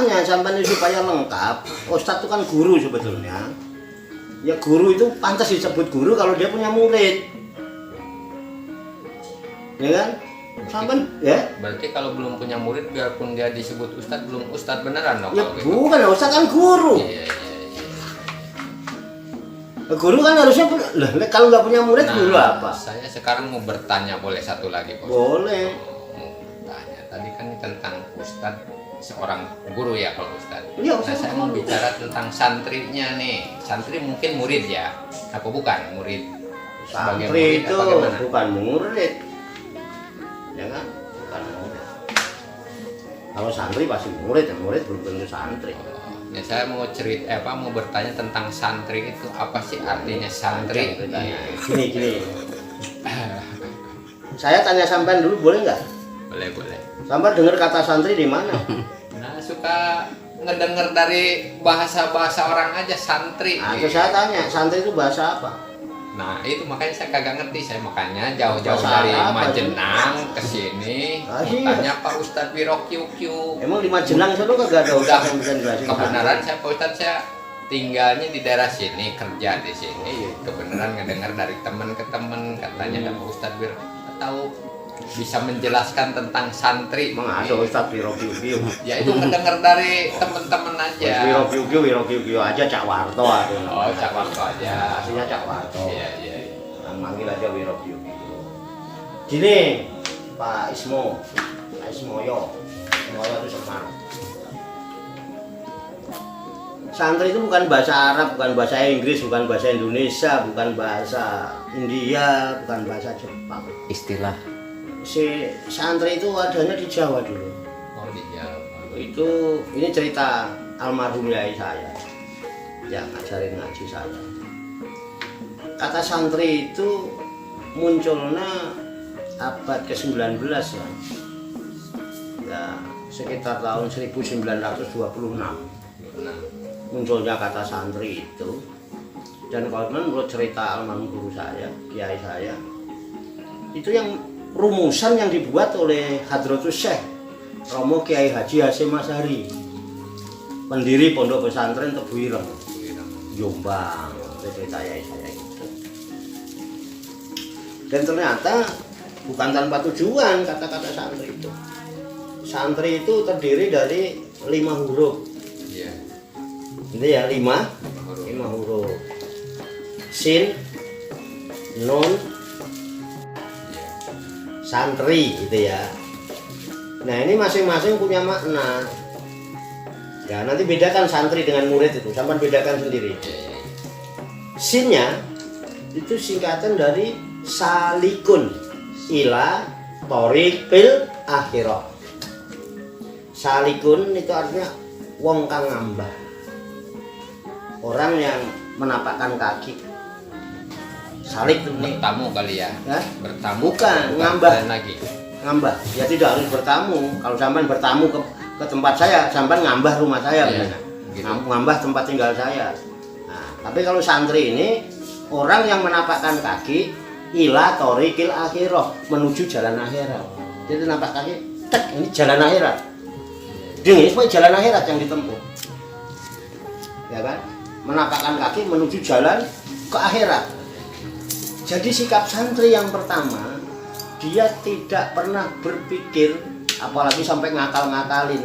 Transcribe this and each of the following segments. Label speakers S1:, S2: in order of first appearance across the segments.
S1: makanya sampai supaya lengkap, ustadz itu kan guru sebetulnya. Ya guru itu pantas disebut guru kalau dia punya murid. Ya kan? Sampai ya?
S2: Berarti kalau belum punya murid biarpun dia disebut ustadz belum ustadz beneran dong
S1: Ya
S2: kalau gitu.
S1: bukan, ustadz kan guru.
S2: Iya.
S1: Guru kan harusnya lah kalau nggak punya murid guru apa?
S2: Saya sekarang mau bertanya, boleh satu lagi, Bos?
S1: Boleh.
S2: Mau bertanya. Tadi kan tentang ustadz, seorang guru ya kalau ustadz.
S1: Iya,
S2: Nah, saya mau bicara tentang santrinya nih. Santri mungkin murid ya? Apa bukan murid? Sebagai
S1: Santri
S2: murid
S1: itu
S2: apa gimana?
S1: bukan murid. Ya kan? Bukan murid. Kalau santri pasti murid, ya murid belum tentu santri.
S2: Ya, saya mau mau bertanya tentang santri itu apa sih artinya santri?
S1: Gini. Saya tanya sampean dulu boleh nggak?
S2: Boleh.
S1: Sampean dengar kata santri di mana?
S2: Nah, suka ngedenger dari bahasa-bahasa orang aja santri.
S1: Nah, terus saya tanya, santri itu bahasa apa?
S2: Nah, itu makanya saya kagak ngerti. Saya makanya jauh-jauh
S1: Bahasa
S2: dari
S1: apa
S2: Majenang ke sini tanya Pak Ustadz Wiro Kyukyu.
S1: Emang di Majenang itu kagak ada
S2: Udah
S1: ustadz yang bisa jelasin
S2: kebenaran saya Pak Ustadz, saya tinggalnya di daerah sini, kerja di sini. Kebenaran ngedengar dari teman ke teman katanya ada Pak Ustadz Wiro tahu bisa menjelaskan tentang santri.
S1: Emang ada ustadz Wiro Kyukyu?
S2: Ya itu ngedengar dari teman-teman aja.
S1: Wiro Kyukyu aja Cak Warto ada.
S2: Oh, Cak Warto aja.
S1: Aslinya Cak Warto.
S2: Iya.
S1: Nah, manggil aja Wiro Kyukyu. Gini, Pak Ismoyo itu Semar. Santri itu bukan bahasa Arab, bukan bahasa Inggris, bukan bahasa Indonesia, bukan bahasa India, bukan bahasa Jepang.
S3: Istilah
S1: Si santri itu adanya di Jawa dulu.
S2: Oh, di Jawa.
S1: Ini cerita almarhum yai saya yang ngajarin ngaji saya. Kata santri itu munculnya abad ke-19 ya. Ya, sekitar tahun 1926
S2: Nah,
S1: munculnya kata santri itu. Dan kalau menurut cerita almarhum guru saya, kiai saya, itu yang rumusan yang dibuat oleh Hadratus Syekh Romo Kiai Haji Hasyim Asy'ari, pendiri Pondok Pesantren Tebuireng, Jombang. Itu cerita yai saya itu. Dan ternyata bukan tanpa tujuan kata-kata santri itu. Santri itu terdiri dari 5 huruf.
S2: iya.
S1: Itu ya 5 huruf. Sin, nun, santri gitu ya. Nah, ini masing-masing punya makna. Ya, nanti bedakan santri dengan murid itu, sampai bedakan sendiri. Sinnya itu singkatan dari salikun ila thoriqil akhirah. Salikun itu artinya wong kang ngambah. Orang yang menapakkan kaki. Salik itu
S2: Bertamu kali ya?
S1: Hah?
S2: Bertamu
S1: Bukan, ngambah.
S2: lain lagi.
S1: Ngambah. Ya tidak harus bertamu. Kalau sampean bertamu ke tempat saya, sampean ngambah rumah saya,
S2: Iya, gitu.
S1: ngambah tempat tinggal saya. Nah, tapi kalau santri ini orang yang menapakkan kaki ila thoriqil akhirah, menuju jalan akhirat. Jadi napak kaki, tek, ini jalan akhirat. Ini supaya jalan akhirat yang ditempuh. Ya kan? Menapakkan kaki menuju jalan ke akhirat. Jadi sikap santri yang pertama, dia tidak pernah berpikir, apalagi sampai ngakal-ngakalin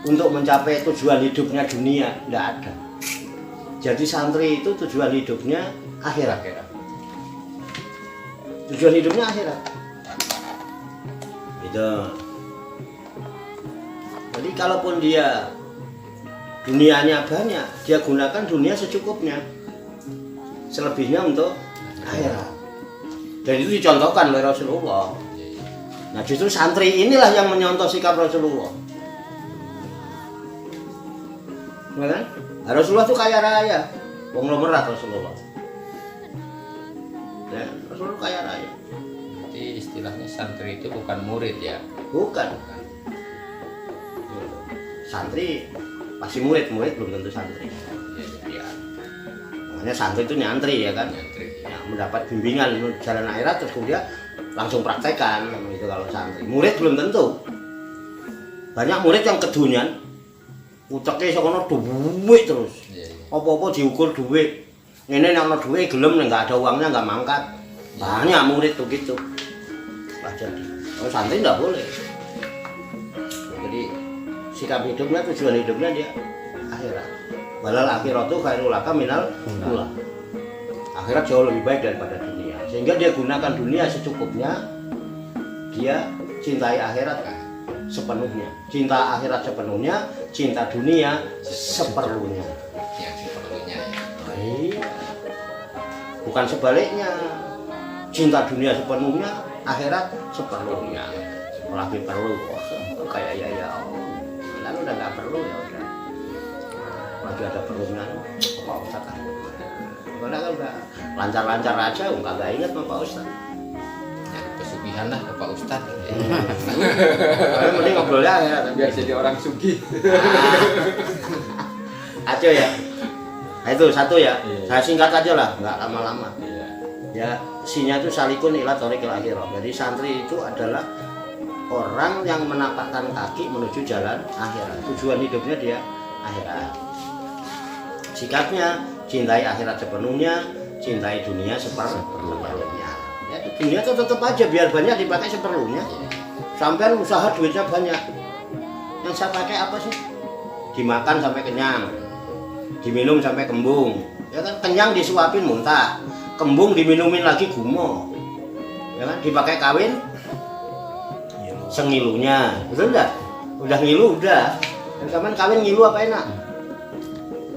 S1: untuk mencapai tujuan hidupnya dunia, tidak ada. Jadi santri itu tujuan hidupnya akhirat. Tujuan hidupnya akhirat. Gitu. Jadi kalaupun dia dunianya banyak, dia gunakan dunia secukupnya. Selebihnya untuk akhirat. Dan itu dicontohkan oleh Rasulullah. Nah, justru santri inilah yang menyontoh sikap Rasulullah. Ya kan? Nah, Rasulullah itu kaya raya, konglomerat Rasulullah. Ya, Rasulullah kaya raya.
S2: Berarti istilahnya santri itu bukan murid ya?
S1: Bukan. Santri pasti murid belum tentu santri.
S2: Ya.
S1: Makanya santri itu nyantri ya kan.
S2: Nyantri.
S1: Ya, mendapat bimbingan jalan akhirat terus kemudian langsung praktekan gitu kalau santri. Murid belum tentu. Banyak murid yang kedunian, Uteke sokono duit terus.
S2: Iya.
S1: Apa-apa diukur duit. Ngene nek ana duit gelem nek enggak ada uangnya enggak mangkat. Banyak murid tuh gitu. Lah jadi. Oh, santri enggak boleh. Jadi sikap hidupnya, tujuan hidupnya dia akhirat. Walal akhiratu khairul laka minal ula. Akhirat jauh lebih baik daripada dunia. Sehingga dia gunakan dunia secukupnya. Dia cintai akhirat sepenuhnya. Cinta akhirat sepenuhnya, cinta dunia seperlunya.
S2: Ya, seperlunya.
S1: Iya. Bukan sebaliknya. Cinta dunia sepenuhnya, akhirat seperlunya. Lagi perlu, kayak ya kan udah nggak perlu ya udah. Lagi ada perlunya, Pak Ustadz. Karena kan udah lancar-lancar aja, nggak ingat sama Pak Ustadz.
S2: Nyari pesugihan lah ke Pak Ustadz.
S1: Tapi mending ngobrolnya akhirat.
S2: Biar jadi orang sugih.
S1: Aco ya. Nah itu satu ya.
S2: Iya.
S1: Saya singkat aja lah, nggak lama-lama.
S2: Iya.
S1: Ya, sinya itu salikun ila thoriqil akhirah. Jadi santri itu adalah orang yang menapakkan kaki menuju jalan akhirat. Tujuan hidupnya dia akhirat. Sikapnya cintai akhirat sepenuhnya, cintai dunia seperlunya. Ya, dunia itu tetap aja biar banyak dipakai seperlunya. Sampai usaha duitnya banyak. Yang saya pakai apa sih? Dimakan sampai kenyang, diminum sampai kembung. Ya kan, kenyang disuapin muntah, kembung diminumin lagi gumo. Ya kan, dipakai kawin sengilunya, betul enggak? Udah ngilu udah. Dan kapan kawin ngilu apa enak?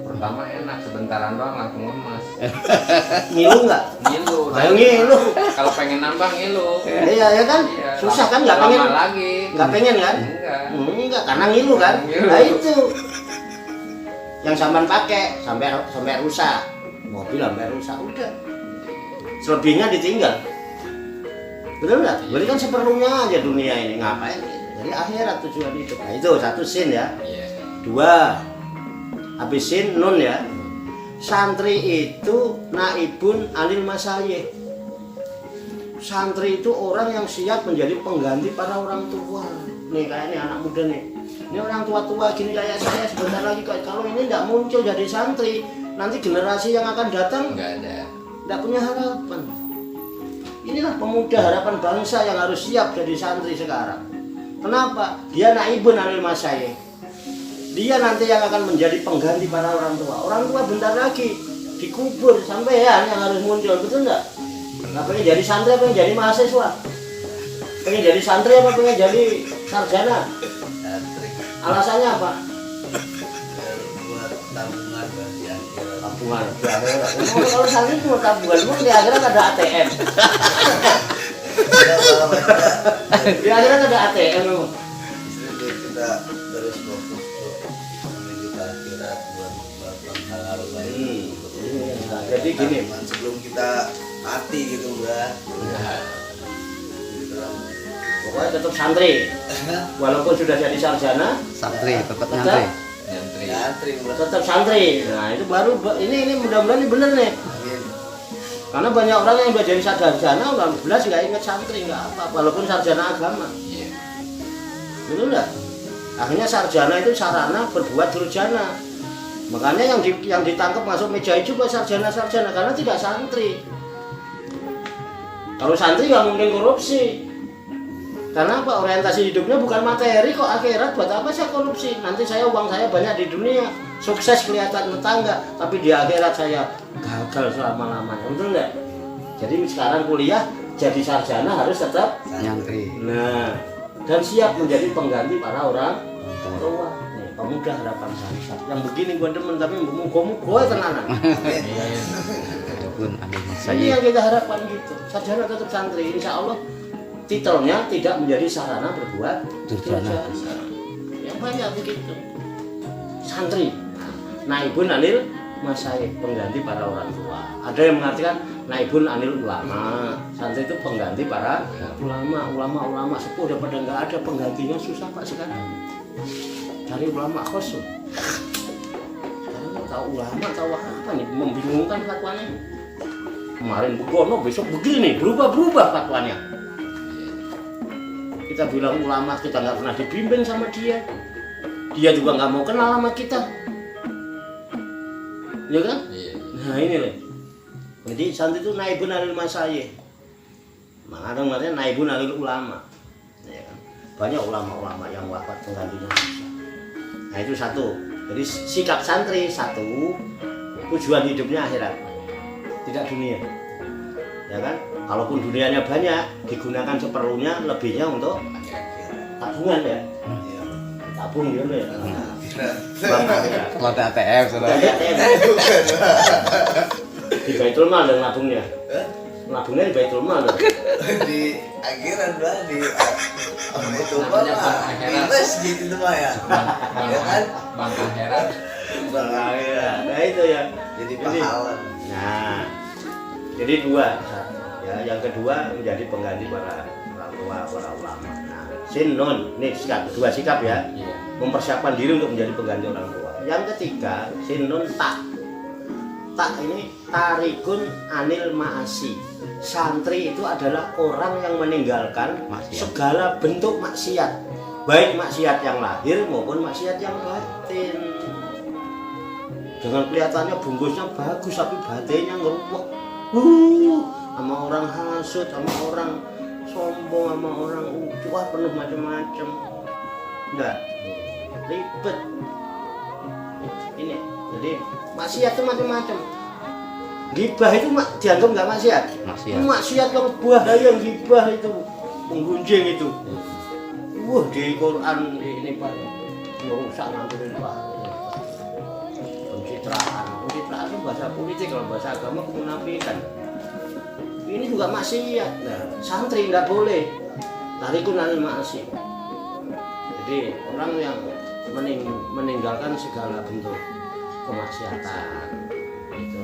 S2: Pertama enak, sebentaran doang langsung lemas.
S1: Ngilu enggak?
S2: Ngilu.
S1: Ayo ngilu.
S2: Kalau pengen nambah ngilu.
S1: Iya ya kan?
S2: Iya,
S1: Susah kan nggak
S2: lama
S1: pengen?
S2: lagi.
S1: Nggak pengen kan?
S2: Enggak.
S1: Enggak, karena ngilu kan?
S2: Ngilu.
S1: Nah itu yang sampean pakai sampai rusak, mobil sampai rusak udah. Selebihnya ditinggal. Betul nggak? Berarti kan seperlunya aja dunia ini, ngapain? Jadi akhirat tujuan hidup. Nah itu satu sin ya.
S2: Iya.
S1: Dua, habis sin nun ya. Santri itu naibun anil masayih. Santri itu orang yang siap menjadi pengganti para orang tua. Nih kayak ini anak muda nih. Ini orang tua-tua gini kayak saya sebentar lagi kalau ini tidak muncul jadi santri, nanti generasi yang akan datang
S2: Enggak ada.
S1: tidak punya harapan. Inilah pemuda harapan bangsa yang harus siap jadi santri sekarang. Kenapa? Dia naibun anil masayih. Dia nanti yang akan menjadi pengganti para orang tua. Orang tua bentar lagi dikubur, sampean yang harus muncul, betul enggak? Nggak pengen jadi santri apa pengen jadi mahasiswa? Pengen jadi santri apa pengen jadi sarjana? Alasannya apa?
S3: Buat tabungan bagi akhirat.
S1: Tabungan. Kalau santri cuma tabungan, di akhirat ada ATM. Di akhirat ada ATM.
S3: Jadi kita terus fokus untuk menuju ke akhirat buat melakukan hal-hal baik.
S1: Nah, jadi gini,
S3: Sebelum kita mati gitu mbak.
S1: pokoknya tetap santri. Walaupun sudah jadi sarjana,
S4: Santri, tetap
S1: tetap
S4: nyantri.
S2: Nyantri.
S3: Nyantri mbak.
S1: tetap santri. Nah itu baru ini mudah-mudahan ini bener nih.
S3: Amin.
S1: Karena banyak orang yang udah jadi sarjana udah 11 nggak inget santri nggak apa, walaupun sarjana agama.
S2: Iya.
S1: Betul nggak? Akhirnya sarjana itu sarana berbuat durjana. Makanya yang ditangkap masuk meja itu buat sarjana-sarjana karena tidak santri. Kalau santri nggak mungkin korupsi. Karena apa? Orientasi hidupnya bukan materi kok, akhirat. Buat apa saya korupsi? Nanti uang saya banyak di dunia, sukses kelihatan tetangga, tapi di akhirat saya gagal selama-lamanya. Betul nggak? Jadi sekarang kuliah jadi sarjana harus tetap
S4: Nyantri.
S1: nah dan siap menjadi pengganti para orang tua. Nih, pemuda harapan bangsa. Yang begini gua demen tapi muga-muga tenanan.
S4: Adapun amin
S1: Ini
S4: saya.
S1: yang kita harapkan gitu. Sarjana tetap santri, insya Allah titelnya tidak menjadi sarana berbuat
S4: Durjana.
S1: Yang banyak begitu. Santri, naibun anil masyayikh, pengganti para orang tua. Ada yang mengartikan naibun anil ulama. Santri itu pengganti para ulama sepuh udah pada nggak ada penggantinya, susah Pak sekarang. Cari ulama khusus. Sekarang tahu ulama tahu apa nih, membingungkan fatwanya. Kemarin begono, besok begini, berubah fatwanya. Kita bilang ulama, kita nggak pernah dibimbing sama dia. dia juga nggak mau kenal sama kita, ya kan?
S2: Iya.
S1: Nah ini loh. Jadi santri itu naibun alil masyayikh. Makanya namanya naibun alil ulama. Ya kan? Banyak ulama-ulama yang wafat penggantinya bisa. Nah itu satu. Jadi sikap santri satu, tujuan hidupnya akhirat, tidak dunia. Ya kan? Kalaupun dunianya banyak, digunakan seperlunya, lebihnya untuk tabungan ya.
S3: Iya.
S1: Tabung gitu ya.
S3: Nah,
S4: Kalau ATM sudah.
S1: Di Baitul Mal dan nabungnya. Nabungnya di Baitul Mal.
S3: di akhiran lah di itu
S2: Namanya
S3: mah
S2: bank akhirat.
S3: di masjid itu mah ya. Ya kan?
S2: Bang akhirat.
S1: Nah itu ya.
S3: Jadi pahala.
S1: Nah, jadi dua. Ya, yang kedua menjadi pengganti para orang tua, para ulama. Nah, sinun, ini sikap, kedua sikap ya.
S2: Iya.
S1: Mempersiapkan diri untuk menjadi pengganti orang tua. Yang ketiga, sinun tak. Tak ini tarikun anil ma'asi. Santri itu adalah orang yang meninggalkan
S4: Maksiat.
S1: segala bentuk maksiat, baik maksiat yang lahir maupun maksiat yang batin. Dengan kelihatannya bungkusnya bagus tapi batinnya ngerupok. Sama orang hasut, sama orang sombong, sama orang wah penuh macam-macam. Enggak, ribet. Ini, jadi maksiat itu macam-macam. Gibah itu dianggap nggak maksiat. Maksiat yang bahaya, yang gibah itu, menggunjing itu. Wah di Quran ini pak merusak nanti pak. Pencitraan itu bahasa politik, kalau bahasa agama kemunafikan. Ini juga maksiat. Nah, santri nggak boleh. Tarikun anil ma'asi. Jadi orang yang meninggalkan segala bentuk kemaksiatan itu,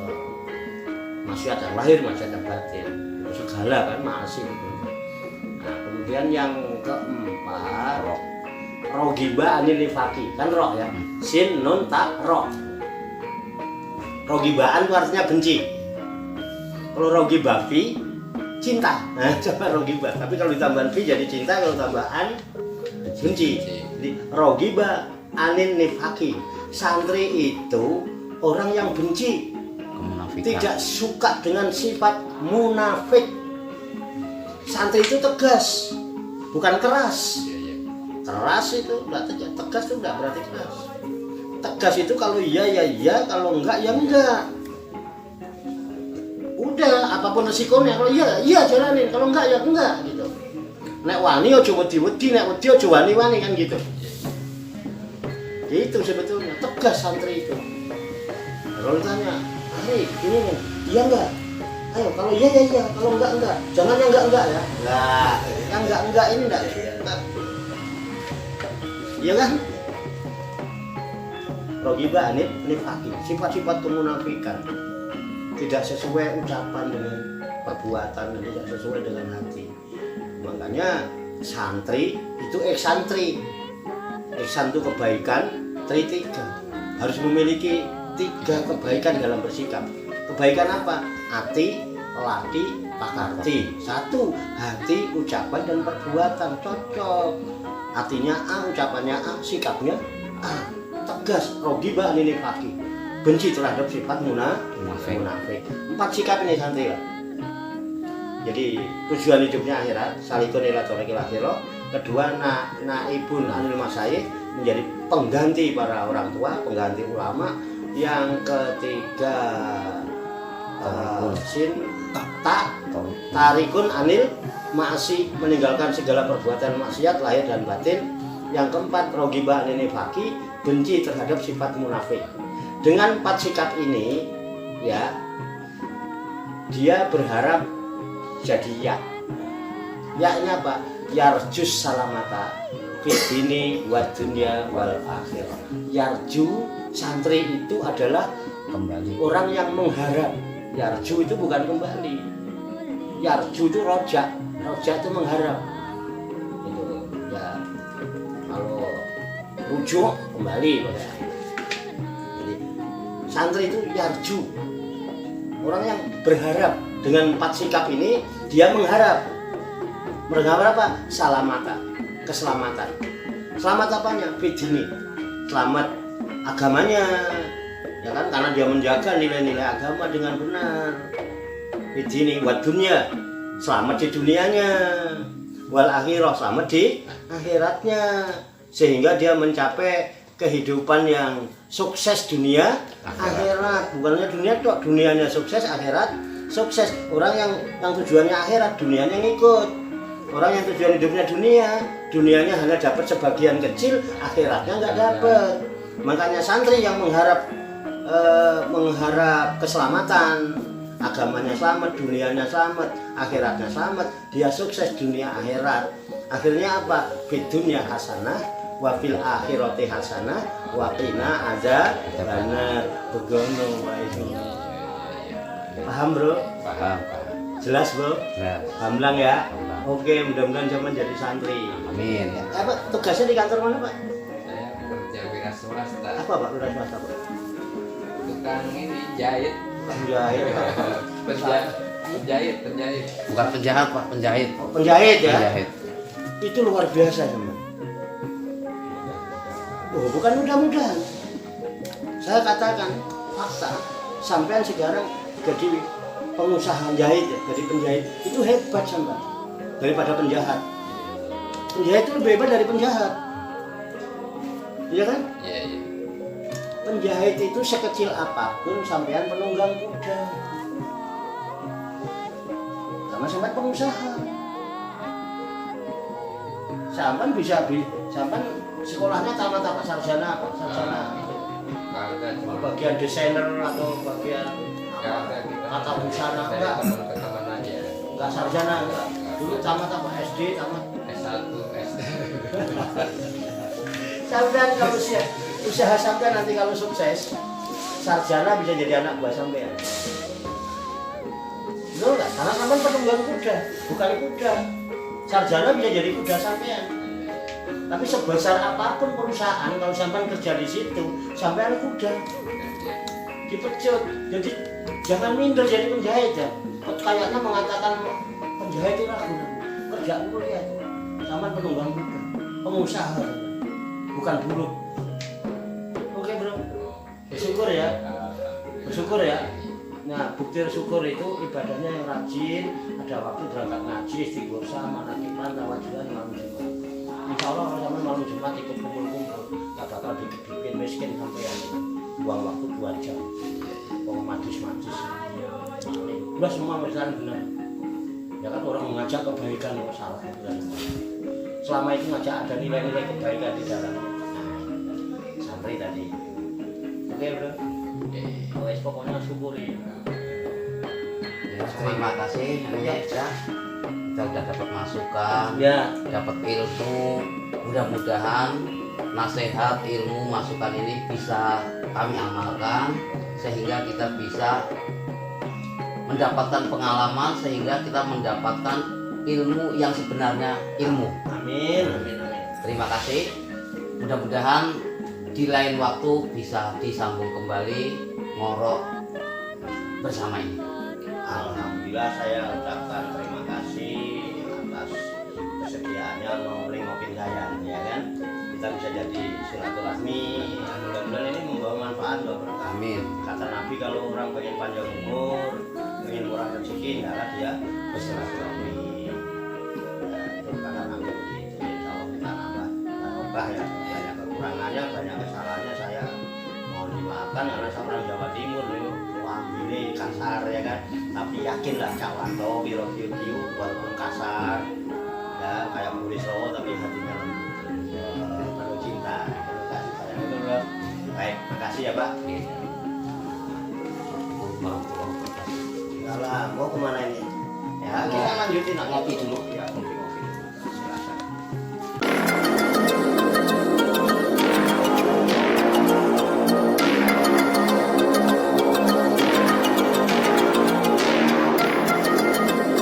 S1: maksiat yang lahir, maksiat yang batin, segala kan ma'asi itu. Nah, kemudian yang keempat, rogiba anil nifaki, kan roh ya, sin nun tak roh. Rogibaan itu artinya benci. Kalau rogibah fi cinta. Nah, coba rogibah. Tapi kalau ditambahan fi jadi cinta, kalau tambahan benci. Jadi rogibah anin nifaki. Santri itu orang yang benci, tidak suka dengan sifat munafik. Santri itu tegas, bukan keras. Keras itu enggak tegas, itu enggak berarti keras. Tegas itu kalau iya ya iya, kalau enggak ya enggak. Udah apapun resikonya, kalau iya iya jalanin, kalau enggak ya enggak gitu. Nek wani aja wedi-wedi, nek wedi aja wani-wani kan gitu. Gitu sebetulnya tegas santri itu. Kalau ditanya, "Hari ini nih, iya enggak?" Ayo kalau iya ya iya, kalau enggak enggak. Jangan yang enggak ya. Enggak, yang enggak ini enggak. Iya kan? Rogiba nifaki, sifat-sifat kemunafikan, tidak sesuai ucapan dengan perbuatan, tidak sesuai dengan hati. Makanya santri itu eksantri. Eksan itu kebaikan, tiga. Harus memiliki 3 kebaikan dalam bersikap. Kebaikan apa? Hati, lati, pakarti. 1, hati, ucapan dan perbuatan cocok. Hatinya A, ucapannya A, sikapnya A. Tegas, rogiba ini kaki, benci terhadap sifat munafik. 4 sikap ini santri ya. Jadi tujuan hidupnya akhirat, salikun ila thoriqil akhirah. Kedua, naibun anil masyayikh, menjadi pengganti para orang tua, pengganti ulama. Yang ketiga, tarikun anil ma'asi, meninggalkan segala perbuatan maksiat lahir dan batin. Yang keempat, rogiba anil nifaki, benci terhadap sifat munafik. Dengan 4 sikap ini ya, dia berharap jadi ya. Ya-nya apa? Yarjus salamata fid dini wad dunya wal akhirah. Yarju, santri itu adalah
S4: kembali
S1: orang yang mengharap. Yarju itu bukan kembali. Yarju itu roja. Roja itu mengharap. Itu ya. Kalau rujuk kembali pada. Jadi santri itu yarju. Orang yang berharap. Dengan 4 sikap ini dia mengharap. Berharap apa? Salamata, keselamatan. Selamat apanya? Fidini, selamat agamanya, ya kan, karena dia menjaga nilai-nilai agama dengan benar. Ini buat dunia, selamat di dunianya, wal akhirah, selamat di akhiratnya, sehingga dia mencapai kehidupan yang sukses dunia akhirat. Bukannya dunia tok, dunianya sukses, akhirat sukses. Orang yang tujuannya akhirat, dunianya ngikut. Orang yang tujuan hidupnya dunia, dunianya hanya dapat sebagian kecil, akhiratnya nggak dapat. Makanya santri yang mengharap keselamatan, agamanya selamat, dunianya selamat, akhiratnya selamat, dia sukses dunia akhirat. Akhirnya apa? Fid dunya hasanah wa fil akhirati hasanah wa qina adzabannar. Begono wae itu. Paham, Bro?
S4: Paham.
S1: Jelas, Bro?
S4: Jelas.
S1: Gamblang ya?
S4: Gamblang.
S1: Oke, mudah-mudahan zaman jadi santri.
S4: Amin.
S1: Apa tugasnya di kantor mana, Pak?
S2: Saya kerja wira swasta.
S1: Apa, Pak? Udah swasta, Pak?
S2: Tukang ini jahit.
S1: Penjahit.
S2: Penjahit.
S4: Bukan penjahat, Pak, penjahit.
S1: Penjahit ya?
S4: Penjahit.
S1: Itu luar biasa, teman. Oh, bukan mudah-mudahan. Saya katakan fakta, sampean sekarang jadi pengusaha jahit ya, jadi penjahit itu hebat sampean daripada penjahat. Penjahit itu lebih hebat dari penjahat, iya kan?
S2: Iya.
S1: Penjahit itu sekecil apapun sampean penunggang kuda, sama sampean pengusaha. Sampean sampean sekolahnya tamat sarjana apa? Sarjana.
S2: Kagak cuma
S1: Bagian desainer atau bagian
S2: kagak kita
S1: tata busana enggak?
S2: teman-teman aja.
S1: Enggak sarjana enggak. Dulu tamat apa SD, tamat
S2: S1, SD.
S1: sampean kalau usaha sampean nanti kalau sukses, sarjana bisa jadi anak buah sampean. Betul enggak? Karena sampean penunggang kuda, bukan kuda. Sarjana bisa jadi kuda sampean. Tapi sebesar apapun perusahaan, kalau sampean kerja di situ, sampean kuda dipecut. Jadi jangan minder jadi penjahit ya. Kayaknya mengatakan penjahit itu ragu. Kerja mulia, sampean penunggang kuda, pengusaha, bukan buruh. Oke, Bro. Bersyukur ya. Bersyukur ya. Nah, bukti syukur itu ibadahnya yang rajin, ada waktu berangkat ngaji, istighosah, manakipan, tawajudan, malam Jumat. Insya Allah kalau sampai malam Jumat ikut kumpul-kumpul, nggak bakal bikin miskin sampai yang buang waktu 2 jam. Mau majus-majus. Udah semua misalnya benar. Ya kan orang mengajak kebaikan kok salah itu kan. Selama itu ngajak ada nilai-nilai kebaikan di dalamnya. Nah, santri tadi. Oke, Bro. Wes pokoknya syukuri.
S4: Ya, terima kasih ya, kita udah dapat masukan,
S1: Ya.
S4: dapat ilmu. Mudah-mudahan nasihat, ilmu, masukan ini bisa kami amalkan sehingga kita bisa mendapatkan pengalaman, sehingga kita mendapatkan ilmu yang sebenarnya ilmu.
S1: Amin, amin, amin.
S4: Terima kasih. Mudah-mudahan di lain waktu bisa disambung kembali ngorok bersama ini.
S1: Alhamdulillah saya ucapkan terima kasih atas kesediaannya mau nengokin saya, ya kan? Kita bisa jadi silaturahmi. Mudah-mudahan ini membawa manfaat buat kita.
S4: Amin.
S1: Kata Nabi kalau orang pengen panjang umur, pengen murah rezeki, hendaklah dia bersilaturahmi. Ya, itu kata Nabi begitu. Insya Allah kita nambah barokah ya. Banyak kekurangannya, banyak kesalahannya saya mohon dimaafkan karena saya orang Jawa Timur nih. Ini kasar ya kan, tapi yakinlah Cak Wanto biro-biro walaupun kasar ya kayak Bulis Rowo tapi hatinya lembut, penuh cinta, penuh kasih sayang. Itu Bro. Baik, makasih ya Pak. Kalau mau kemana ini? Ya kita lanjutin ngopi dulu ya.